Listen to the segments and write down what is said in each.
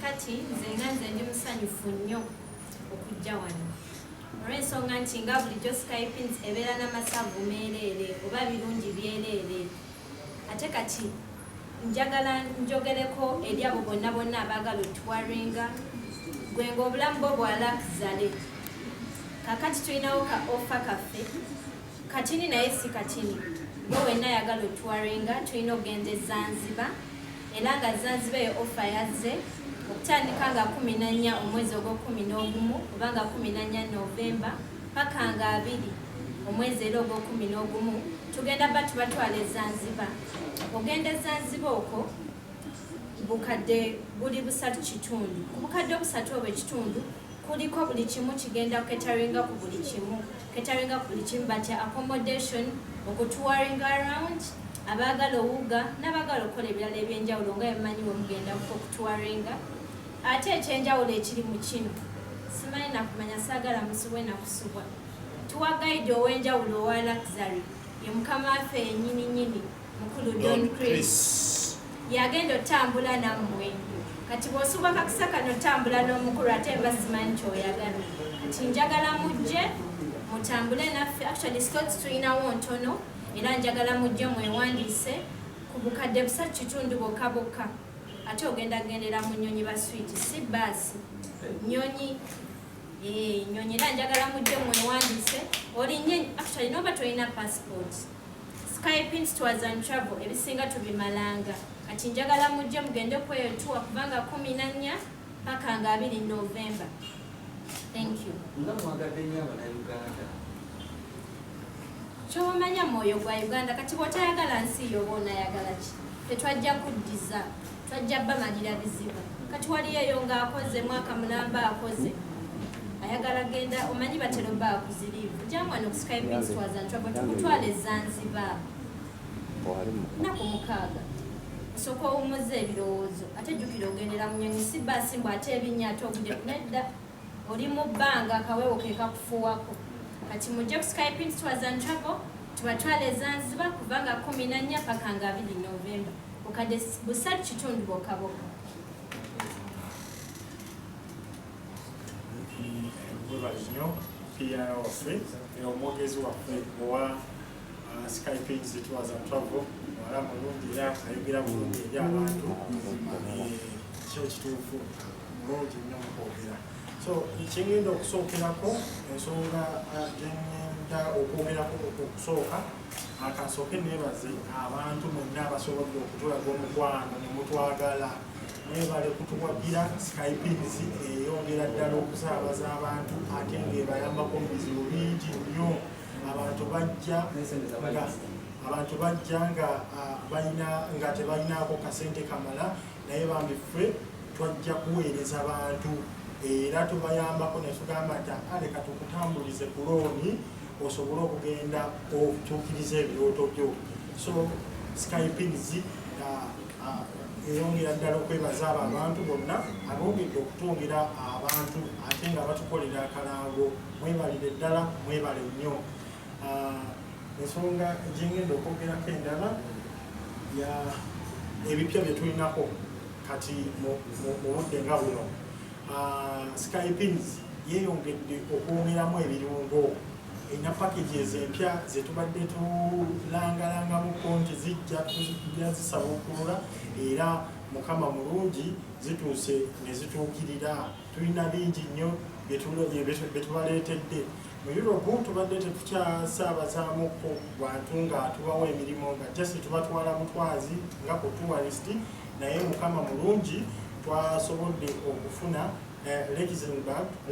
kakati nze ndi musanyufu nnyo okujja wano olw'ensonga nti nga bulijjo Skypins ebeera n'amasavu meereere oba birungi byereere ate kati njagala njogereko eri abo bonna abaagala otwaringa gwe ng'obulamu bwo bwalakizale kakati tulinawo ka ofa kaffe katini naye si katini gwe wenna ayagala otwaringa tulina okugenda e Zanzibar era nga Zanzibar eyo ofa yazze okutandika nga 14 omwezi ogw'11 oba nga 14 Novemba paka nga 2 omwezi era ogw'11 tugenda tubatwala e Zanzibar. Ogenda e Zanzibar okwo bukadde buli 3 kitundu ku bukadde 3 obw'ekitundu kuliko buli kimu kigenda cateringa ku buli kimu but accommodation okutouring around abaagala owuga n'abaagala okukola ebirala ebyenjawulo nga ebimanyiwe mugenda okutouringa ate ekyenjawulo ekiri mu kino simanyi nakumanya saagala musubwe nakusubwa tuwa guide ow'enjawulo owa luxury ye mukama waffe yennyini mukulu Don Chris yagenda otambula nammwe kati bw'osuba kakisa kano otambula n'omukulu ate mba simanyi kyoyagala kati njagala mujje mutambule naffe actually slots tulinawo ntono era njagala mujje mwewandiise ku bukadde 3 kitundu bokka ate ogenda gendera mu nnyonyi ba swit si baasi nnyonyi era njagala mujje mwewandiise olinye actually noba tolina passport Skypins Tours and Travel ebisinga tubimalanga kati njagala mujje mugende kweyo tuwa kubanga 14 paka nga 2 November. Thank you. Kyomanya mwoyo gwa Uganda kati bw'otayagala nsi yo bona yagala ki tetwajja kuddiza twajja bamalira bizibu kati wali eyo ng'akoze mwaka mulamba akoze ayagala genda omanyi batero baakuzirivu jamwana ku Skypins Tours and Travel tukutwala e Zanzibar naku 6 osooka owummuza ebirowoozo ate jjukira ogendera mu nnyonyi si baasi mbw ate ebinnya ate obudde nedda oli mu bbanga akaweewo ke kakufuwako kati mujje ku Skypins Tours and Travel tubatwala e Zanzibar kuva nga 14 paka nga 2 Novemba okadde 3 kitundu bokka nnyo PR waffe omwogezi waffe owa Skypins Tours and Travel wala mulungi era ayogera bulungi eri abantu kyo kituufu mulungi nnyo mukwogera so kyengenda okusookerako ensonga gyengenda okwogerako okusooka akansooke neebaze abantu mwenna abasobodde okutulaga omukwano ne mutwagala nebale kutuwagira Skypins eyongera ddala okusaabaza abantu ate ng'ebayambako mu bizibu bingi nnyo abantu bajja nga tebalinaako kasente kamala naye bambi ffe twajja kuweereza bantu era tubayambako ne tugamba nti leka tukutambulize ku looni osobole okugenda okutuukiriza ebirooto byo so Skypins eyongera ddala okwebaza abo abantu bonna abongedde okutwongera abantu ate nga batukolera akalango mwebalire ddala mwebale nnyo ensonga gyengenda okwogerako endala ebipya bye tulinako kati mu budde nga buno Skypins yeeyongedde okwongeramu ebirungo erina packages empya zetubadde tulangalangamuko nti zijja zisabukulula era mukama mulungi zituuse ne zituukirira tulina bingi nnyo bye tubaleetedde mu Europe tubadde tetukyasaabazaamuko bantu nga tubawa emirimu nga just tubatwala mutwazi nga ku tourist naye mukama mulungi twasobodde okufuna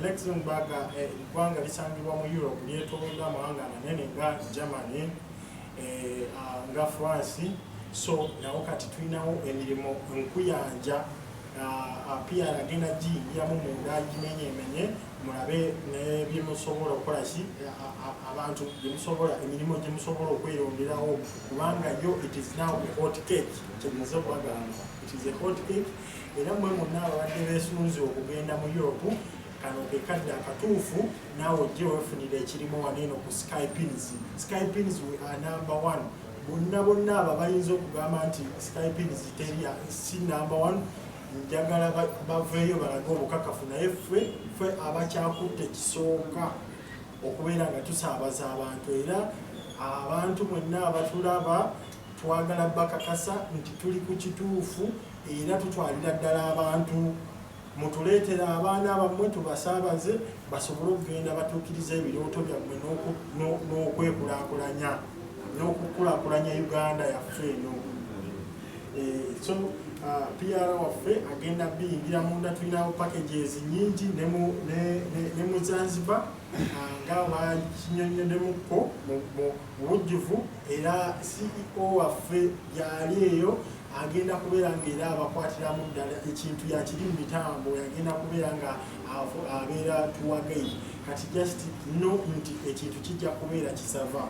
Luxembourg eggwanga lisangibwa mu Europe lyetoolodde amawanga amanene nga Germany nga France so nawo kati tulinawo emirimu nkuyanja PR agenda giyingiramu munda gimenyemenye mulabe nebyemusobola okukola ki abantu emirimu gyemusobola okweyongerawo kubanga yo it is now a hot cake kyegeze okubagamba it is a hot cake era mwe monna ababadde beesunze okugenda mu Europe kano ke kadde akatuufu naawe ojje weefunira ekirimu waneeno ku Skypins. Skypins we are number 1 bonna abo bayinza okugamba nti Skypins si number 1 njagala baveeyo balage obukakafu naye ffe abakyakutte kisooka okubeera nga tusaabaza abantu era abantu mwenna abatulaba twagala bakakasa nti tuli ku kituufu era tutwalira ddala abantu mutuleetera abaana bammwe tubasaabaze basobole okugenda batuukiriza ebirooto byammwe n'okwekulaakulanya n'okukulaakulanya Uganda yaffe eno. So PR waffe agenda biyingira munda tulinawo packages nyingi ne mu Zanzibar nga bakinyonyoddemukko mu bujjuvu era CEO waffe yali eyo agenda kubeera ng'era abakwatiramu ddala ekintu yakiri mu mitambo yagenda kubeera nga abeera tuwagayi kati just no nti ekintu kijja kubeera kisava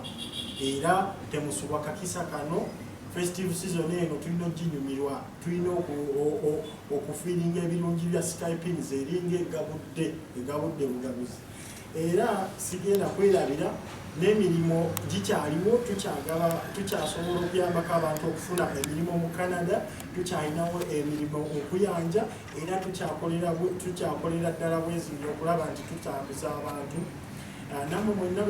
era temusubwa kakisa kano festive season eno tulina oginyumirwa tulina okufiiringa ebirungi bya Skypins eringa egabudde bugabuzi era sigenda kwerabira n'emirimu gikyaliwo tukyasobola okuyambako abantu okufuna emirimu mu Canada tukyalinawo emirimu okuyanja era tukyakolera ddala bwezimbi okulaba nti tutambuza abantu namwe mwenna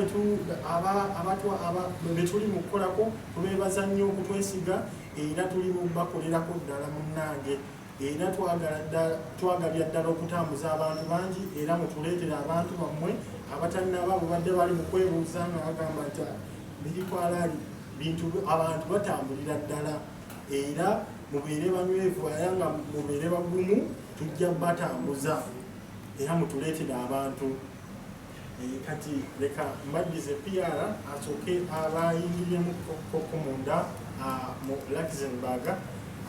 betuli mu kukolako tubeebaza nnyo okutwesiga era tuli mu bakolerako ddala munnange era twagabya ddala okutambuza abantu bangi era mutuleetera abantu bammwe abatannaba bubadde bali mu kwebuuza nga bagamba nti biritwalali bintu abantu batambulira ddala era mubeere banywevu era nga mubeere bagumu tujja batambuza era mutuleetera abantu. Kati leka mbaddize PR asooke abayingiremu munda mu Luxembourg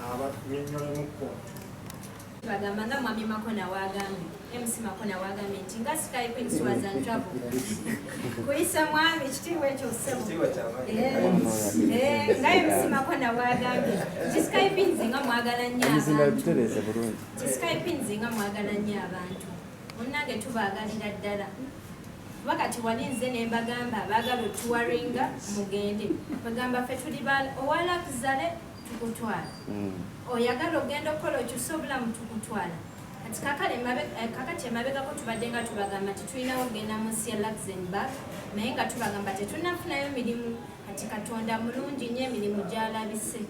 abanyonyolemu bagamba nga mwami Makona wagambye MC Makona wagambye nti nga Skypins was and travel kuyisa mwami kitiibwa ekyo ssebo nga MC Makona wagambye nti Skypins nga mwagala nnyo abantu munnange tubaagalira ddala kuba kati wali nze ne mbagamba baagala otuwaringa mugende bagamba ffe tuli owalakizale tukutwala oyagala ogenda okukola okyusa obulamu tukutwala kati kakati emabegako tubadde nga tubagamba tetulinawo ogenda mu nsi ya Luxembourg naye nga tubagamba tetunafunayo mirimu kati Katonda mulungi nnyo emirimu gyalabise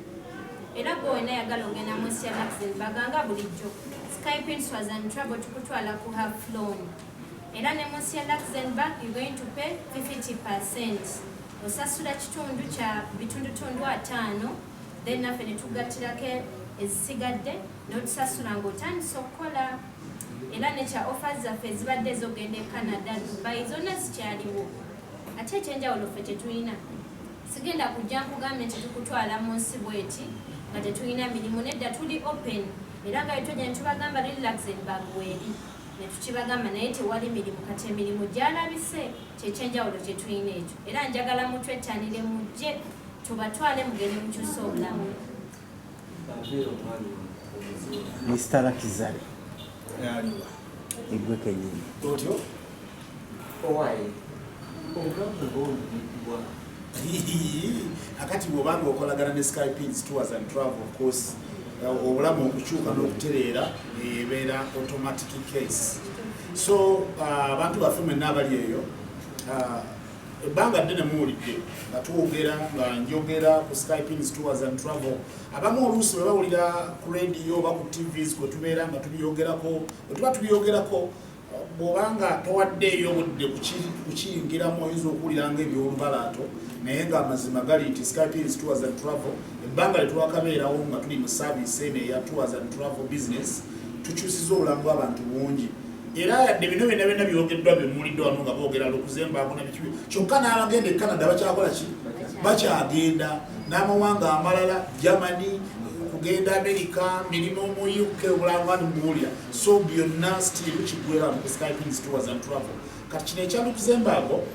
era gwe wena yagala ogenda mu nsi ya Luxembourg nga bulijjo Skypins was and travel tukutwala ku half loan era ne mu nsi ya Luxembourg you're going to pay 50% osasula kitundu kya bitundutundu 5 then naffe ne tugattirako ezisigadde n'otusasula ng'otandisa okukola era nekya offers zaffe ezibadde ez'ogenda e Canada Dubai zonna zikyaliwo ate ekyenjawulo ffe tetulina sigenda kujja nkugambye nti tukutwala mu nsi bweti nga tetulina mirimu nedda tuli open era nga bitujja ne tubagamba lili Luxembourg weeri ne tukibagamba naye tewali mirimu kati emirimu gyalabise kyekyenjawulo kye tulina ekyo era njagala mutwettanire mujje tubatwale mugende mukyusa obulamu. Mr. Lakizale igwe kenyini otyo owaye akati bw'obanga okolagana ne Skypins Tours and Travel of course obulamu okukyuka n'okutereera ebeera automatic case so abantu baffe mwenna abali eyo ebbanga ddene muwulidde nga twogera nga njogera ku Skypins Tours and Travel abamu oluusi bwe bawulira ku radio oba ku TVs kwe tubeera nga tubyogerako bwe tuba tubyogerako bw'obanga towaddeeyo obudde kukiyingiramu oyinza okuwulira ng'ebyolubalaato naye ng'amazima gali nti Skypins Tours and Travel ebbanga lye twakabeerawo nga tuli mu service eno eya Tours and Travel business tukyusiza obulamu bw'abantu bungi era yadde bino byonna byogeddwa byemuwulidde wano nga boogera Luxembourg na bikibi kyokka n'abagenda e Canada bakyakola ki bakyagenda n'amawanga amalala Germany kugenda America mirimu mu UK obulangani muwulira so byonna still kigwera mu Skypins Tours and Travel kati kino ekya Luxembourg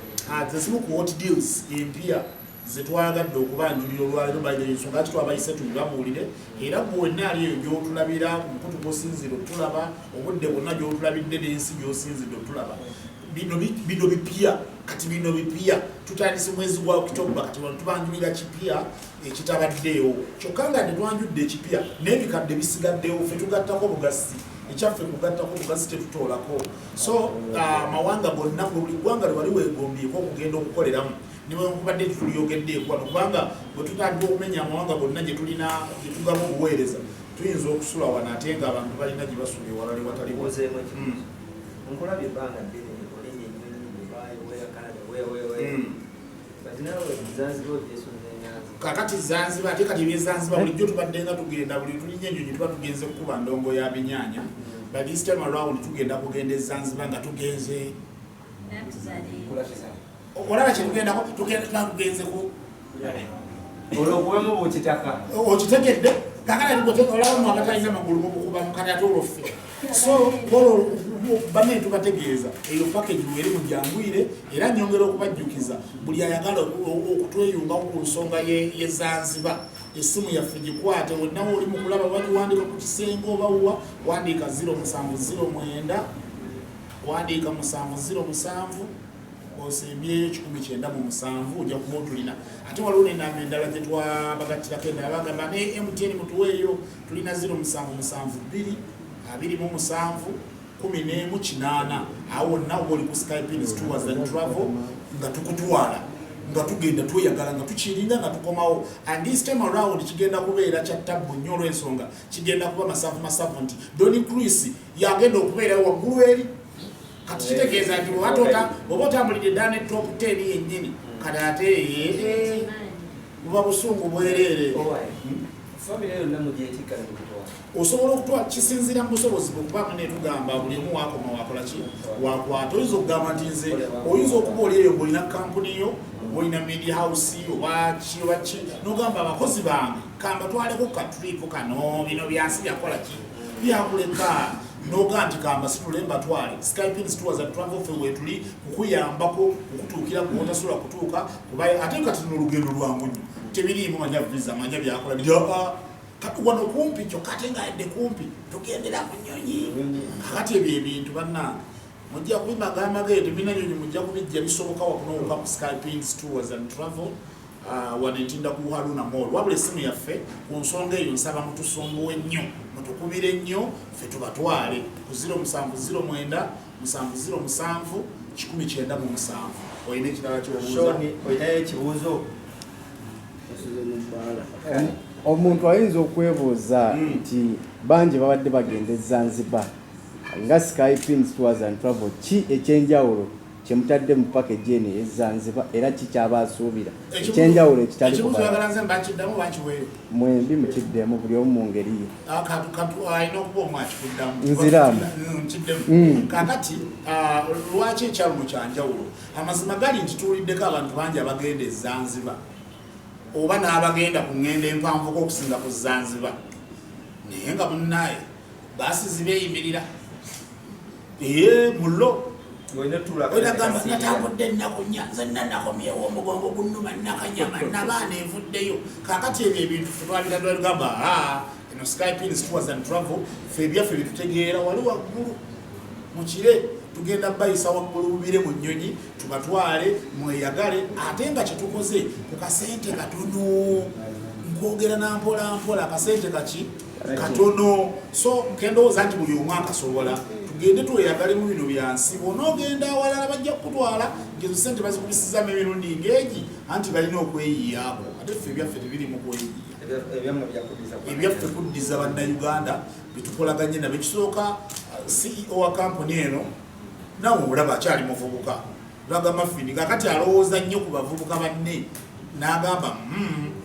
zezimu ku hot deals empya zetwagadde okubanjulira olwaliro bayensonga ki twabayise tubamuwulire era bwonna ali eyo gy'otulabira ku mukutu gw'osinzire otulaba obudde bwonna gy'otulabidde n'ensi gy'osinzidde otulaba bino bipya kati bino bipya tutandise mwezi gwa Oktoba kati tubanjulira kipya ekitabaddeewo kyokka nga netwanjudde ekipya n'ebikadde bisigaddewo ffe tugattako bugasi ekyaffe kugattako bugasi tetutoolako so mawanga gonna buli ggwanga lwe wali weegombyeko okugenda okukoleramu niwekubadde tuliyogeddeeko wano kubanga bwe tutandika okumenya amawanga gonna gye tulina gye tugaba obuweereza tuyinza okusula wano ate nga abantu balina gye basula ewalala watali nkulabye ebbanga ddene olinnya ennyonyi Dubai weya Canada weya kati nawe Zanzibar ogyesonze Nyanza kakati Zanzibar ate kati ebyezanzibar bulijjo tubadde nga tugenda buli tulinnya ennyonyi tuba tugenze kukuba ndongo ya binyaanya but this time around tugenda kugenda e Zanzibar nga tugenze olaba kyetugenda tugenze ku olwokuwemu bwekitaka okitegedde kakati olaba mwakatalina magulu mukukuba mukati ate olwoffe so bane tubategeeza eyo package eri mujangwire era nyongera okubajjukiza buli ayagala okutweyunga ku nsonga ye Zanzibar esimu yaffe gikwate wennawo oli mukulaba bakiwandika ku kisenge obawa wandika 0709 wandika 707 osembye 1997 ojja kuba otulina ate waliwo n'enamba endala gye twabagatirako endala bagamba ne MTN mutuweeyo tulina 0772 27 11 awo wonna oli ku Skypins Tours and Travel nga tukutwala nga tugenda tweyagala nga tukiringa nga tukomawo and this time around kigenda kubeera kya ttabu nnyo olw'ensonga kigenda kuba masavu nti Donny Chris yagenda okubeerawo waggulu eri kati kitegeeza nti oba otambulidde ddala ne top 10 yennyini kati ate buba busungu bwereere osobola okutwala kisinzira mu busobozi bwekubamu netugamba buli omu wakoma wakola ki wakwata oyinza okugamba nti nze oyinza okuba oli eyo ng'olina kampuni yo olina media house oba ki nogamba abakozi bange kambatwaleko katuliko kano bino byansi byakola ki byakuleka noga nti kamba situle mbatwale Skypins Tours and Travel fe wetuli kukuyambako okutuukira kuotasobola kutuuka kuba ate kati n'olugendo lwangu nnyo tebiriimu manya visa manya byakola bijapa wano kumpi kyokate nga yadde kumpi tugendera mu nnyonyi kakati ebyo ebintu banna mujja kubimaga amagendo bina nnyonyi mujja kubijja bisoboka wakunowuka ku Skypins Tours and Travel wanetinda ku Haruna Mall wabula essimu yaffe ku nsonga eyo nsaba mutusongowe nnyo mutukubire nnyo ffe tubatwale ku 0709 707 1997 olina ekirala kyobuuza olinayo ekibuuzo omuntu ayinza okwebuuza nti bangi babadde bagenda e Zanzibar nga Skypins Tours and Travel ki ekyenjawulo kyemutadde mu package eno e Zanzibar era kikyabasuubira ekyenjawulo ekitali mwembi mukiddemu buli omu mu ngeri ye nziramu kakati lwaki ekyaluno kyanjawulo amazima gali nti tuwuliddeko abantu bangi abagenda e Zanzibar oba n'abagenda ku ngendo empanvuko okusinga ku Zanzibar naye nga munnaye baasi zibeeyimirira mulo oyinagamba natambudde ennaku nnya nze nanakomyewo omugongo gunnuma nakanyama nabaana evuddeyo kakati ebyo ebintu twabitagamba eno Skypins Tours and Travel fe ebyaffe bitutegeera wali waggulu mukire tugenda bayisa waggulu bubire mu nnyonyi tubatwale mweyagale ate nga kyetukoze ku kasente katono nkwogera nampolampola akasente katono so nkendowooza nti buli omu akasobola tugende tweyagale mu bino byansi bonaogenda awalala bajja kukutwala ngezo sente bazikubisizamu emirundi ng'egi anti balina okweyiyaako ate ffe ebyaffe tebirimu kweyiya ebyaffe kuddiza bannayuganda bitukolaganye nabo ekisooka CEO wa kampuni eno nawe olaba akyali muvubuka laga mafini kakati alowooza nnyo ku bavubuka banne n'agamba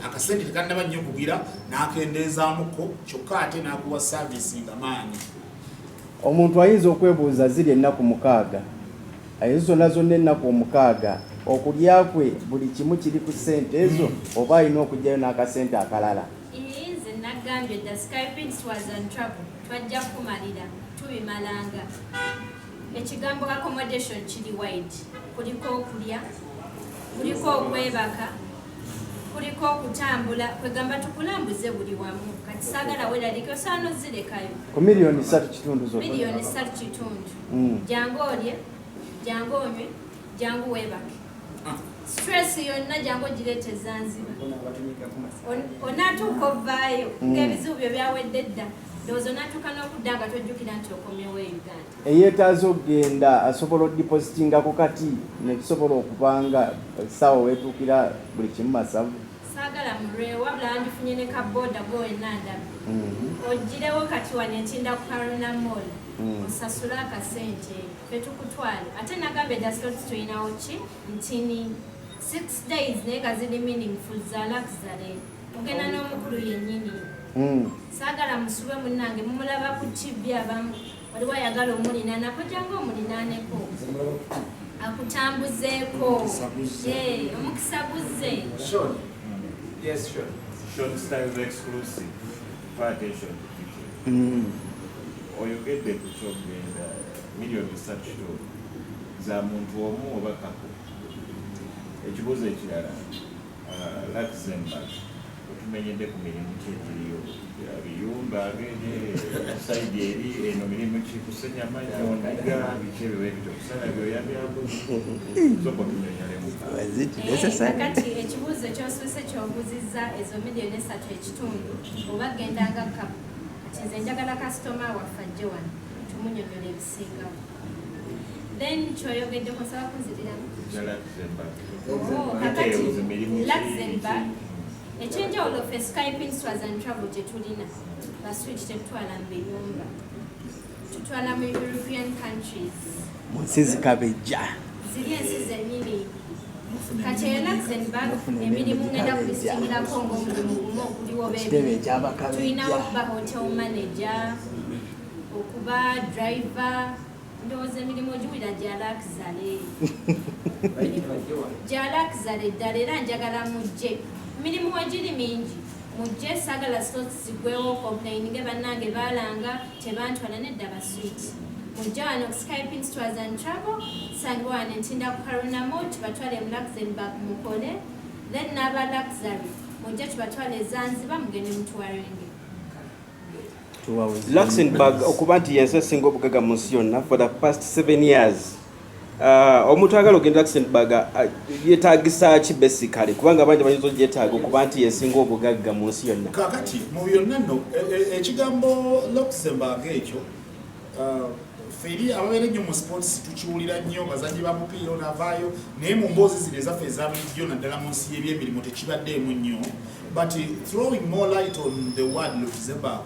akasente tekannaba nnyo kugira n'akendeezaamuko kyokka ate n'akuwa saavisi nga maanyi omuntu ayinza okwebuuza ziri ennaku 6 ezo zonna zonna ennaku 6 okulya kwe buli kimu kiri ku ssente ezo oba alina okugyayo n'akasente akalala nze nagambye dda Skypins Tours and Travel twajja kumalira tubimalanga ekigambo accommodation kiri wide kuliko okulya kuliko okwebaka kuliko okutambula kwegamba tukulambuze buli wamu kati saagala weeralike osaana ozirekayo ku $3.3 zonna $3.3 jangu olye jangu onywe jangu weebake stress yonna jangu gireete Zanzibar onaatuuka ovaayo ng'ebizibu byo byawedde dda ndowooza onaatuuka n'okudda nga tojjukira nti okomyewo e Uganda eyeetaaza okugenda asobola odipositingako kati nekisobola okubanga essaawa weetuukira buli kimu masavu saagala mulwewo wabula wandifunye ne kabooda gwe wenna ndaba ogirewo kati wano ekinda ku Karuna Mall osasula akasente fe tukutwale ate nagambe daslot tulinawo ki ntini 6 days naye nga ziri meaningful za luxury ogenda n'omukulu yennyini saagala musube munnange mumulaba ku TV abamu waliwo ayagala omulinanako jangu omulinaneko akutambuzeeko omukisa guzze Yes, sure. Sean Styles exclusive. Pay attention to detail. Or you get the job in million research show. Za muntu omu oba kako. Ekibuuzo ekirala Luxembourg otumenyedde ku mirimu ki egiriyo biyumba saidi eri eno mirimu ki kusenya mayoniga biki ebyo ebyo okusala byoyambyako soka otumenyalemu kati ekibuuzo ekyosuuse kyobuuzizza ezo miliyoni 3.5 oba gendanga kapu kati nze njagala kasitoma waffe ajje wano tumunyonyola ebisingawo then kyoyogeddeko nsaba kunziriramu kakati Luxembourg ekyenjawulo ffe Skyping Tours and Travel gyetulina baswit tetutwala mu biyumba tutwala mu European countries mu nsi zikabejja ziri ensi zennyini kati eyo Luxembourg emirimu ngenda kulisingirako ng'omulimu gumu okuliwo beebi tulinawo okuba hotel manager okuba driver ndowooza emirimu ogiwira gya luxury gya luxury ddala era njagala mujje emirimu wegiri mingi mujje saagala slots zigwewo complaininge bannange baalanga tebantwala nedda baswit mujje wano Skyping Tours and Travel sangibwa wano entinda ku Karuna Mall tubatwale mu Luxembourg mukole then n'aba luxury mujje tubatwale Zanzibar mugende mutwalinge Luxembourg okuba nti yensi esinga obugagga mu nsi yonna for the past 7 years omuntu agala ogenda Luxembourg yeetagisa ki basically kubanga bangi bayinza ogyetaaga okuba nti yesinga obugagga mu nsi yonna kakati mu byonna nno ekigambo Luxembourg ekyo feri ababeera ennyo mu sports tukiwulira nnyo bazanyi ba mupiira onavaayo naye mu mboozi zino ezaffe eza bulijjo naddala mu nsi y'ebyemirimu tekibaddeemu nnyo but throwing more light on the word Luxembourg